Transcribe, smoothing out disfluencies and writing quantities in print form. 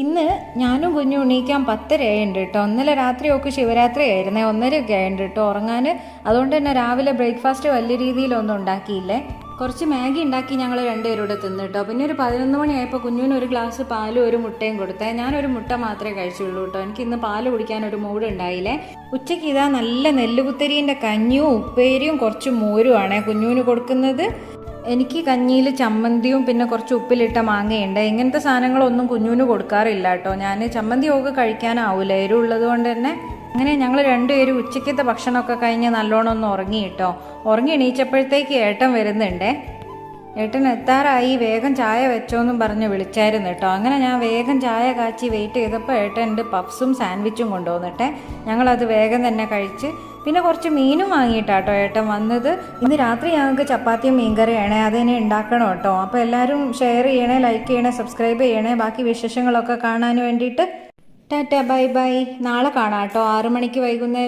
ഇന്ന് ഞാനും കുഞ്ഞും എണീക്കാൻ 10:30 കേട്ടോ. ഇന്നലെ രാത്രി ഒക്കെ ശിവരാത്രി ആയിരുന്നേ, 1:30 ആയിട്ടുണ്ട് കേട്ടോ ഉറങ്ങാൻ. അതുകൊണ്ട് തന്നെ രാവിലെ ബ്രേക്ക്ഫാസ്റ്റ് വലിയ രീതിയിലൊന്നും ഉണ്ടാക്കിയില്ലേ. കുറച്ച് മാഗി ഉണ്ടാക്കി ഞങ്ങൾ രണ്ടുപേരൂടെ തിന്നു കേട്ടോ. പിന്നെ ഒരു 11 മണിയായപ്പോൾ കുഞ്ഞിന് ഒരു ഗ്ലാസ് പാലും ഒരു മുട്ടയും കൊടുത്തേ. ഞാനൊരു മുട്ട മാത്രമേ കഴിച്ചുള്ളൂ കേട്ടോ. എനിക്ക് ഇന്ന് പാല് കുടിക്കാൻ ഒരു മൂഡ് ഉണ്ടായില്ലേ. ഉച്ചയ്ക്ക് ഇതാ നല്ല നെല്ലുകുത്തരീൻ്റെ കഞ്ഞിയും ഉപ്പേരിയും കുറച്ച് മോരുമാണേ കുഞ്ഞുവിന് കൊടുക്കുന്നത്. എനിക്ക് കഞ്ഞിയിൽ ചമ്മന്തിയും പിന്നെ കുറച്ച് ഉപ്പിലിട്ട മാങ്ങയുണ്ട്. ഇങ്ങനത്തെ സാധനങ്ങളൊന്നും കുഞ്ഞുവിന് കൊടുക്കാറില്ല കേട്ടോ. ഞാൻ ചമ്മന്തിയൊക്കെ കഴിക്കാനാവില്ല, എരിവുള്ളത് കൊണ്ട് തന്നെ. അങ്ങനെ ഞങ്ങൾ രണ്ടുപേരും ഉച്ചയ്ക്കത്തെ ഭക്ഷണമൊക്കെ കഴിഞ്ഞ് നല്ലോണം ഒന്ന് ഉറങ്ങി കേട്ടോ. ഉറങ്ങി എണീച്ചപ്പോഴത്തേക്ക് ഏട്ടൻ വരുന്നുണ്ടേ. ഏട്ടൻ എത്താറായി, വേഗം ചായ വെച്ചോന്നും പറഞ്ഞ് വിളിച്ചായിരുന്നു കേട്ടോ. അങ്ങനെ ഞാൻ വേഗം ചായ കാച്ചി വെയിറ്റ് ചെയ്തപ്പോൾ ഏട്ടൻ എൻ്റെ പഫ്സും സാൻഡ്വിച്ചും കൊണ്ടുവന്നിട്ടെ ഞങ്ങളത് വേഗം തന്നെ കഴിച്ച് പിന്നെ കുറച്ച് മീനും വാങ്ങിയിട്ടാട്ടോ ഏട്ടൻ വന്നത്. ഇന്ന് രാത്രി ഞങ്ങൾക്ക് ചപ്പാത്തിയും മീൻകറിയാണേ, അതിനെ ഉണ്ടാക്കണം കേട്ടോ. അപ്പോൾ എല്ലാവരും ഷെയർ ചെയ്യണേ, ലൈക്ക് ചെയ്യണേ, സബ്സ്ക്രൈബ് ചെയ്യണേ. ബാക്കി വിശേഷങ്ങളൊക്കെ കാണാൻ വേണ്ടിയിട്ട് ടാറ്റ ബൈ ബൈ. നാളെ കാണാം കേട്ടോ, 6 മണിക്ക് വൈകുന്നേരം.